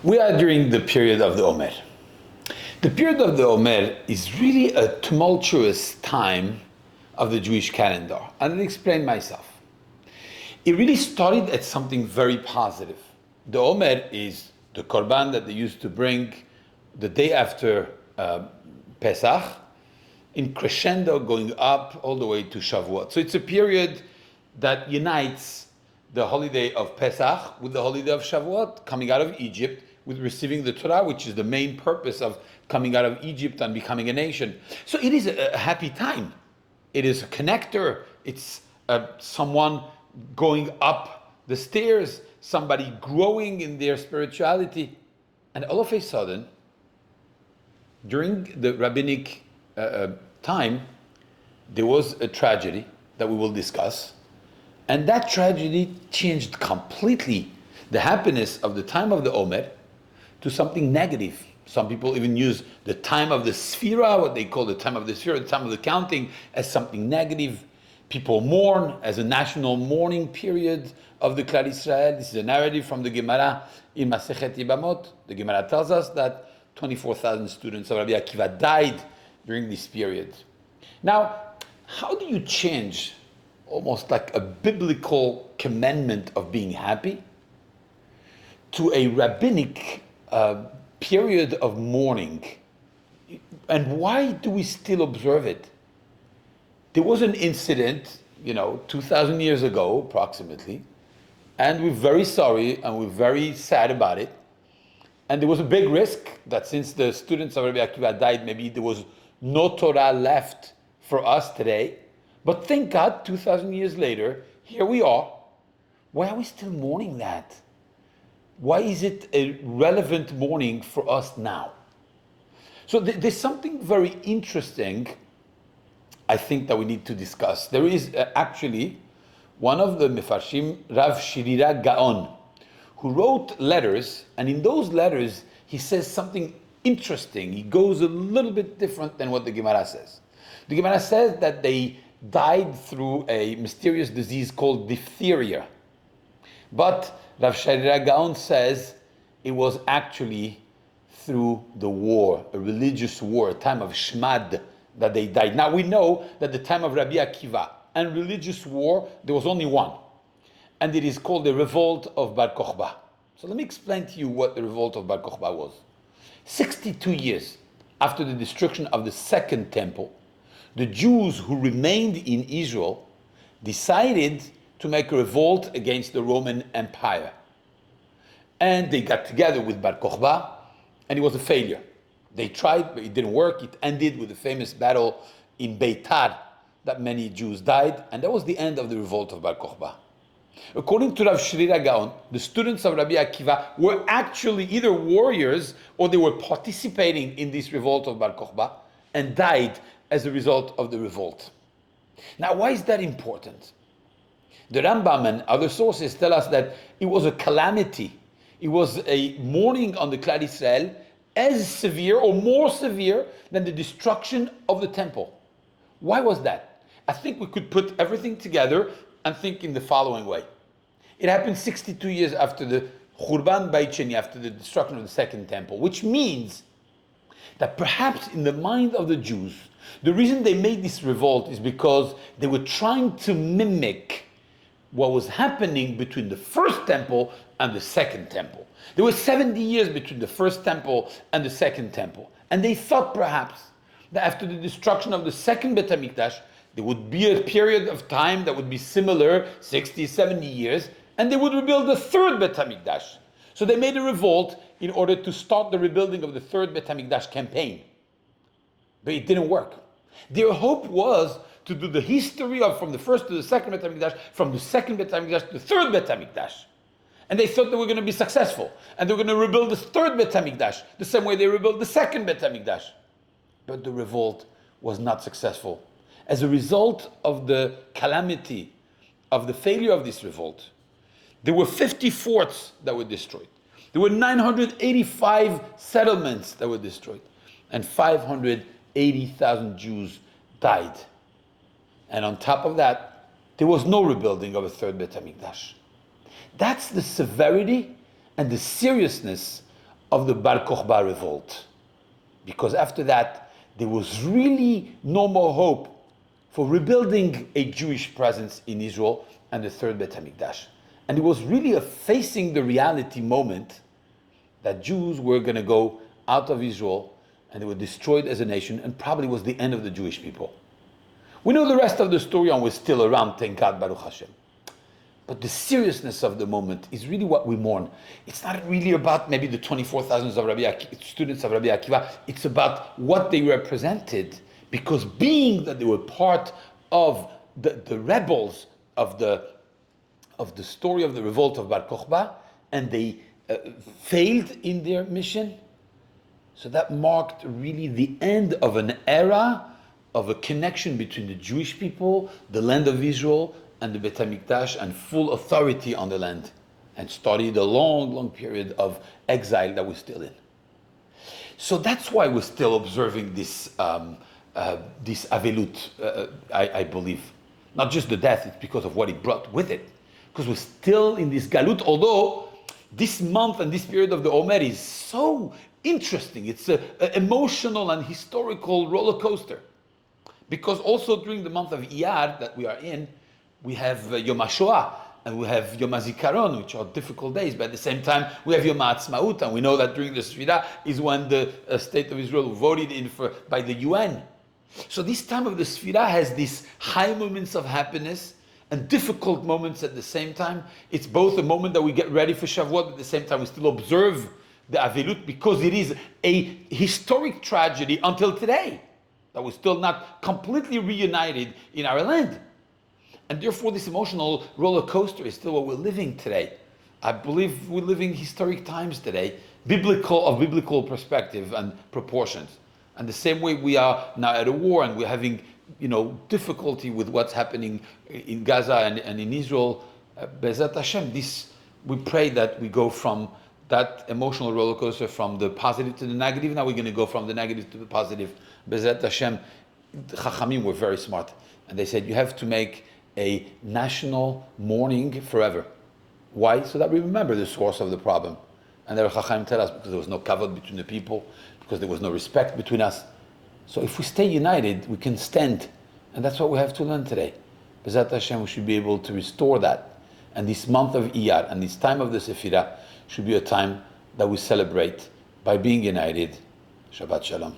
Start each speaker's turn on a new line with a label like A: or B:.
A: We are during the period of the Omer. The period of the Omer is really a tumultuous time of the Jewish calendar. And I'll explain myself. It really started at something very positive. The Omer is the korban that they used to bring the day after Pesach, in crescendo going up all the way to Shavuot. So it's a period that unites the holiday of Pesach with the holiday of Shavuot, coming out of Egypt, with receiving the Torah, which is the main purpose of coming out of Egypt and becoming a nation. So it is a happy time. It is a connector. It's someone going up the stairs, somebody growing in their spirituality. And all of a sudden, during the rabbinic time, there was a tragedy that we will discuss. And that tragedy changed completely the happiness of the time of the Omer to something negative. Some people even use the time of the Sphira, what they call the time of the Sphira, the time of the counting, as something negative. People mourn as a national mourning period of the Klal Israel. This is a narrative from the Gemara in Masechet Yibamot. The Gemara tells us that 24,000 students of Rabbi Akiva died during this period. Now, how do you change almost like a biblical commandment of being happy to a rabbinic period of mourning? And why do we still observe it? There was an incident, 2,000 years ago, approximately, and we're very sorry and we're very sad about it. And there was a big risk that since the students of Rabbi Akiva died, maybe there was no Torah left for us today. But thank God, 2,000 years later, here we are. Why are we still mourning that? Why is it a relevant mourning for us now? So there's something very interesting, I think, that we need to discuss. There is actually one of the Mefarshim, Rav Shirira Gaon, who wrote letters, and in those letters he says something interesting. He goes a little bit different than what the Gemara says. The Gemara says that they died through a mysterious disease called diphtheria. But Rav Shirira Gaon says it was actually through the war, a religious war, a time of Shmad, that they died. Now we know that the time of Rabbi Akiva and religious war, there was only one. And it is called the revolt of Bar Kokhba. So let me explain to you what the revolt of Bar Kokhba was. 62 years after the destruction of the second temple, the Jews who remained in Israel decided to make a revolt against the Roman Empire. And they got together with Bar Kokhba, and it was a failure. They tried, but it didn't work. It ended with the famous battle in Beitar that many Jews died, and that was the end of the revolt of Bar Kokhba. According to Rav Shirira Gaon, the students of Rabbi Akiva were actually either warriors or they were participating in this revolt of Bar Kokhba and died as a result of the revolt. Now, why is that important? The Rambam and other sources tell us that it was a calamity. It was a mourning on the Klal Israel as severe or more severe than the destruction of the temple. Why was that? I think we could put everything together and think in the following way. It happened 62 years after the Churban Beit Sheni, after the destruction of the second temple, which means that perhaps in the mind of the Jews, the reason they made this revolt is because they were trying to mimic what was happening between the first temple and the second temple. There were 70 years between the first temple and the second temple. And they thought perhaps that after the destruction of the second Bet HaMikdash, there would be a period of time that would be similar, 60, 70 years, and they would rebuild the third Bet HaMikdash. So they made a revolt in order to start the rebuilding of the third Bet HaMikdash campaign. But it didn't work. Their hope was to do the history of from the first to the second Bet HaMikdash, from the second Bet HaMikdash to the third Bet HaMikdash. And they thought they were going to be successful. And they were going to rebuild the third Bet HaMikdash, the same way they rebuilt the second Bet HaMikdash. But the revolt was not successful. As a result of the calamity, of the failure of this revolt, there were 50 forts that were destroyed. There were 985 settlements that were destroyed. And 580,000 Jews died. And on top of that, there was no rebuilding of a third Bet HaMikdash. That's the severity and the seriousness of the Bar Kokhba revolt. Because after that, there was really no more hope for rebuilding a Jewish presence in Israel and the third Beit HaMikdash. And it was really a facing the reality moment that Jews were going to go out of Israel and they were destroyed as a nation, and probably was the end of the Jewish people. We know the rest of the story, and we're still around, thank God, Baruch Hashem. But the seriousness of the moment is really what we mourn. It's not really about maybe the 24,000 students of Rabbi Akiva. It's about what they represented, because being that they were part of the rebels of the story of the revolt of Bar Kokhba, and they failed in their mission, so that marked really the end of an era of a connection between the Jewish people, the land of Israel, and the Beit HaMikdash, and full authority on the land, and started a long, long period of exile that we're still in. So that's why we're still observing this Avelut, I believe. Not just the death, it's because of what it brought with it. Because we're still in this Galut, although this month and this period of the Omer is so interesting. It's an emotional and historical roller coaster. Because also during the month of Iyar that we are in, we have Yom HaShoah and we have Yom HaZikaron, which are difficult days, but at the same time we have Yom HaAtzmaut, and we know that during the Sfirah is when the state of Israel voted in by the UN. So this time of the Sfirah has these high moments of happiness and difficult moments at the same time. It's both a moment that we get ready for Shavuot, but at the same time we still observe the Avelut, because it is a historic tragedy until today, that we're still not completely reunited in our land. And therefore this emotional roller coaster is still what we're living today. I believe we're living historic times today, biblical perspective and proportions. And the same way we are now at a war, and we're having difficulty with what's happening in Gaza and in Israel. Be'ezrat Hashem, we pray that we go from that emotional roller coaster from the positive to the negative. Now we're going to go from the negative to the positive. Be'ezrat Hashem, the Chachamim were very smart, and they said you have to make a national mourning forever. Why? So that we remember the source of the problem. And the Chachamim tell us because there was no kavod between the people, because there was no respect between us. So if we stay united, we can stand. And that's what we have to learn today. Be'ezrat Hashem, we should be able to restore that. And this month of Iyar and this time of the Sefirah should be a time that we celebrate by being united. Shabbat Shalom.